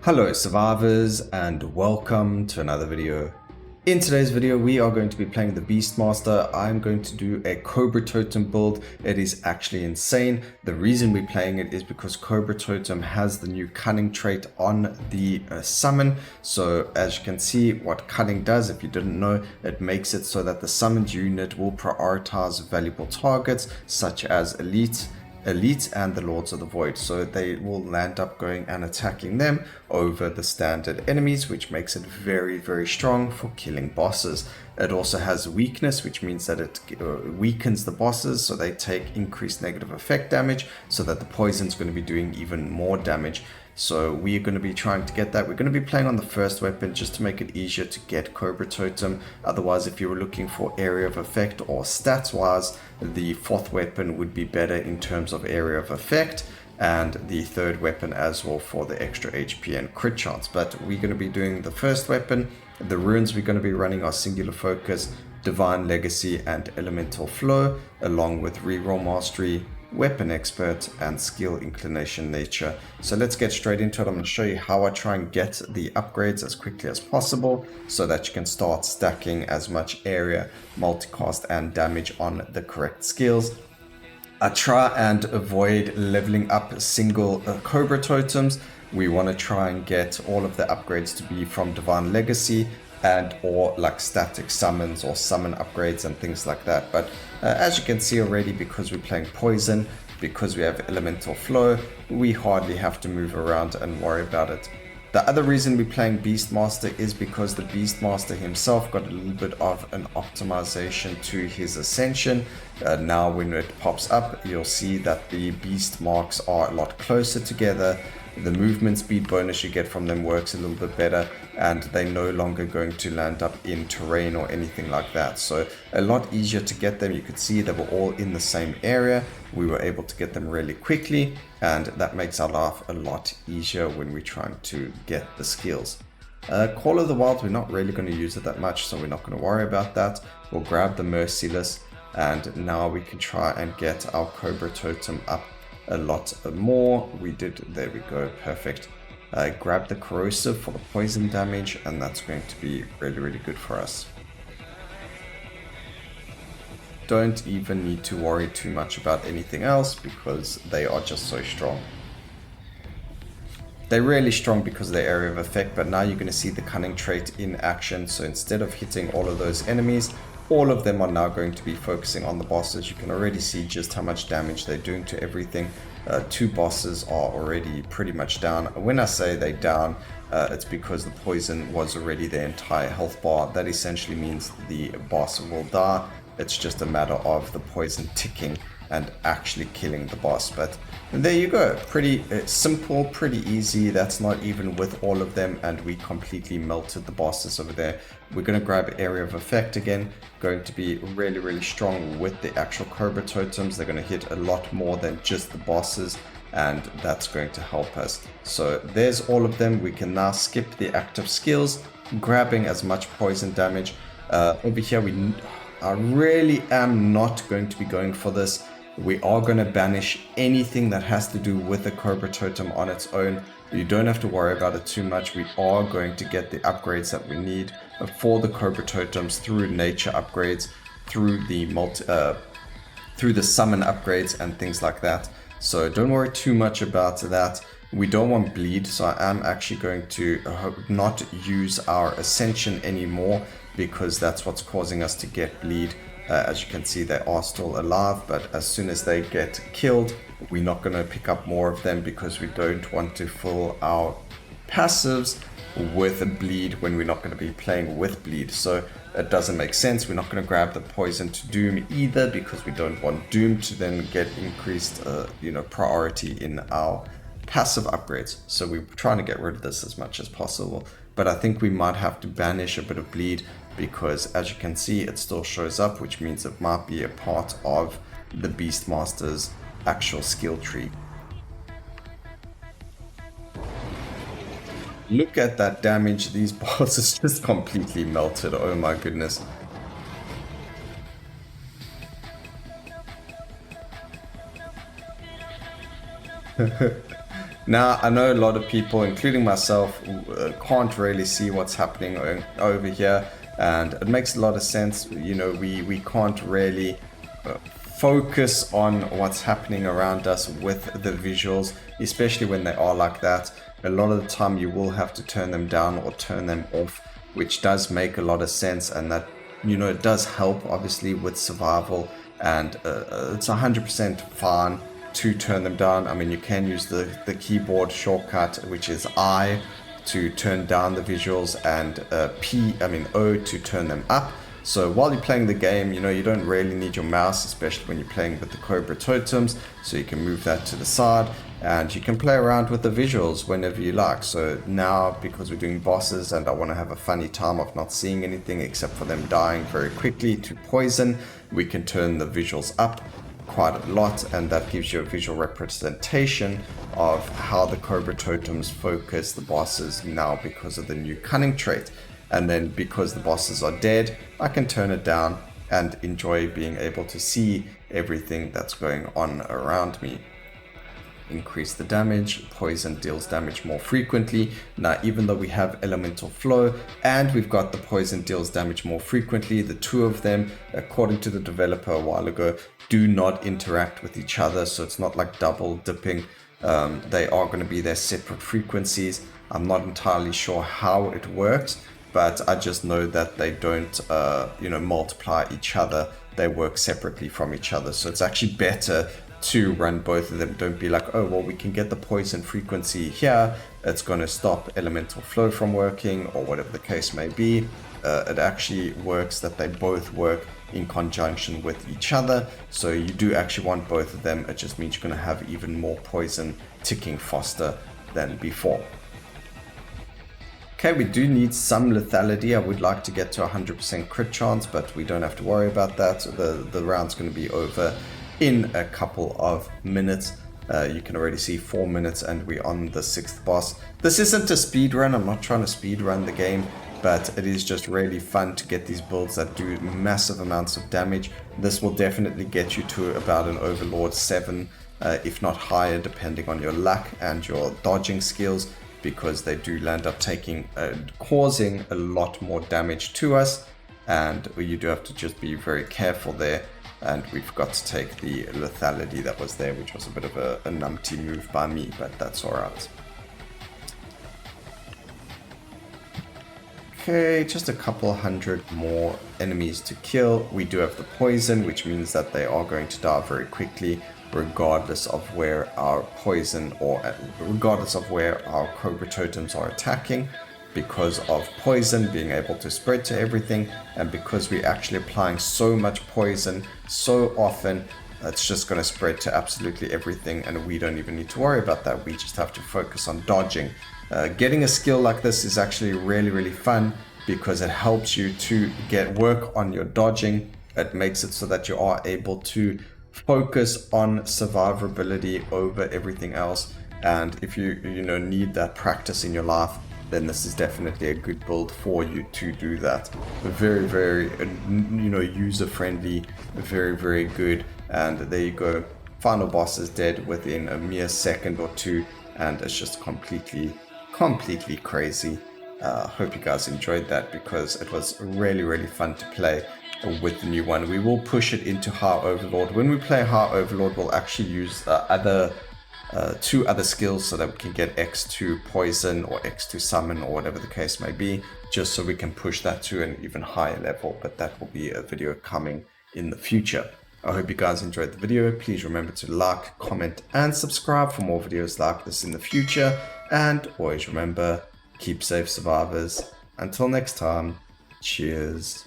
Hello survivors and welcome to another video. In today's video we are going to be playing the Beastmaster. I'm going to do a Cobra Totem build. It is actually insane. The reason we're playing it is because Cobra Totem has the new Cunning trait on the summon. So as you can see, what Cunning does, if you didn't know, it makes it so that the summoned unit will prioritize valuable targets such as elites and the Lords of the Void, so they will land up going and attacking them over the standard enemies, which makes it very strong for killing bosses. It also has weakness, which means that it weakens the bosses so they take increased negative effect damage, so that the poison is going to be doing even more damage. So we are going to be trying to get that. We're going to be playing on the first weapon just to make it easier to get Cobra Totem. Otherwise, if you were looking for area of effect or stats wise, the fourth weapon would be better in terms of area of effect, and the third weapon as well for the extra HP and crit chance. But we're going to be doing the first weapon. The runes we're going to be running are Singular Focus, Divine Legacy and Elemental Flow, along with Reroll Mastery, Weapon Expert and Skill Inclination Nature. So let's get straight into it. I'm going to show you how I try and get the upgrades as quickly as possible so that you can start stacking as much area, multicast and damage on the correct skills. I try and avoid leveling up single Cobra Totems. We want to try and get all of the upgrades to be from Divine Legacy and or like static summons or summon upgrades and things like that. But as you can see already, because we're playing poison, because we have elemental flow, we hardly have to move around and worry about it. The other reason we're playing Beastmaster is because the Beastmaster himself got a little bit of an optimization to his ascension. Now when it pops up, you'll see that the beast marks are a lot closer together. The movement speed bonus you get from them works a little bit better, and they're no longer going to land up in terrain or anything like that. So a lot easier to get them. You could see they were all in the same area. We were able to get them really quickly, and that makes our life a lot easier when we're trying to get the skills. Call of the Wild, we're not really going to use it that much, so we're not going to worry about that. We'll grab the Merciless, and now we can try and get our Cobra Totem up a lot more. There we go, perfect. Grab the Corrosive for the poison damage, and that's going to be really good for us. Don't even need to worry too much about anything else because they are just so strong. They're really strong because of their area of effect, but now you're going to see the Cunning trait in action. So instead of hitting all of those enemies, all of them are now going to be focusing on the bosses. You can already see just how much damage they're doing to everything. Two bosses are already pretty much down. When I say they're down, it's because the poison was already their entire health bar. That essentially means the boss will die. It's just a matter of the poison ticking and actually killing the boss. But there you go, pretty simple, pretty easy. That's not even with all of them, and we completely melted the bosses over there. We're going to grab area of effect again, going to be really strong with the actual Cobra Totems. They're going to hit a lot more than just the bosses, and that's going to help us. So there's all of them. We can now skip the active skills, grabbing as much poison damage. Over here, I really am not going to be going for this. We are going to banish anything that has to do with the Cobra Totem on its own. You don't have to worry about it too much. We are going to get the upgrades that we need for the Cobra Totems through nature upgrades, through the summon upgrades and things like that. So don't worry too much about that. We don't want bleed, so I am actually going to not use our ascension anymore, because that's what's causing us to get bleed. As you can see, they are still alive, but as soon as they get killed, we're not going to pick up more of them because we don't want to fill our passives with bleed when we're not going to be playing with bleed. So it doesn't make sense. We're not going to grab the poison to Doom either, because we don't want Doom to then get increased priority in our passive upgrades. So we're trying to get rid of this as much as possible. But I think we might have to banish a bit of bleed, because as you can see, it still shows up, which means it might be a part of the Beastmaster's actual skill tree. Look at that damage. These bosses just completely melted. Oh my goodness. Now, I know a lot of people, including myself, can't really see what's happening over here, and it makes a lot of sense. You know, we can't really focus on what's happening around us with the visuals, especially when they are like that. A lot of the time you will have to turn them down or turn them off, which does make a lot of sense, and that, you know, it does help obviously with survival, and it's 100% fine to turn them down. I mean, you can use the keyboard shortcut, which is I, to turn down the visuals, and O to turn them up. So while you're playing the game, you know, you don't really need your mouse, especially when you're playing with the Cobra totems, so you can move that to the side and you can play around with the visuals whenever you like. So now, because we're doing bosses and I want to have a funny time of not seeing anything except for them dying very quickly to poison, we can turn the visuals up quite a lot, and that gives you a visual representation of how the Cobra totems focus the bosses now because of the new Cunning trait. And then because the bosses are dead, I can turn it down and enjoy being able to see everything that's going on around me. Increase the damage. Poison deals damage more frequently. Now, even though we have elemental flow and we've got the poison deals damage more frequently, the two of them, according to the developer a while ago, do not interact with each other. So it's not like double dipping. They are going to be their separate frequencies. I'm not entirely sure how it works, but I just know that they don't, multiply each other. They work separately from each other. So it's actually better to run both of them. Don't be like, oh, well, we can get the poison frequency here. It's going to stop elemental flow from working, or whatever the case may be. It actually works that they both work in conjunction with each other. So you do actually want both of them. It just means you're going to have even more poison ticking faster than before. Okay, we do need some lethality. I would like to get to 100% crit chance, but we don't have to worry about that. The round's going to be over in a couple of minutes. You can already see 4 minutes and we're on the 6th boss. This isn't a speed run. I'm not trying to speed run the game, but it is just really fun to get these builds that do massive amounts of damage. This will definitely get you to about an Overlord 7, if not higher, depending on your luck and your dodging skills, because they do land up causing a lot more damage to us, and you do have to just be very careful there. And we forgot to take the lethality that was there, which was a bit of a numpty move by me, but that's alright. Okay, just a couple hundred more enemies to kill. We do have the poison, which means that they are going to die very quickly, regardless of where our poison or regardless of where our Cobra totems are attacking, because of poison being able to spread to everything, and because we're actually applying so much poison so often, it's just going to spread to absolutely everything, and we don't even need to worry about that. We just have to focus on dodging. Getting a skill like this is actually really fun, because it helps you to work on your dodging. It makes it so that you are able to focus on survivability over everything else, and if you need that practice in your life, then this is definitely a good build for you to do that. Very user friendly, very good. And there you go, final boss is dead within a mere second or two, and it's just completely crazy. Hope you guys enjoyed that, because it was really fun to play with the new one. We will push it into High Overlord. When we play High Overlord, we'll actually use two other skills so that we can get X2 poison or X2 summon or whatever the case may be, just so we can push that to an even higher level. But that will be a video coming in the future. I hope you guys enjoyed the video. Please remember to like, comment and subscribe for more videos like this in the future, and always remember, keep safe survivors. Until next time, cheers.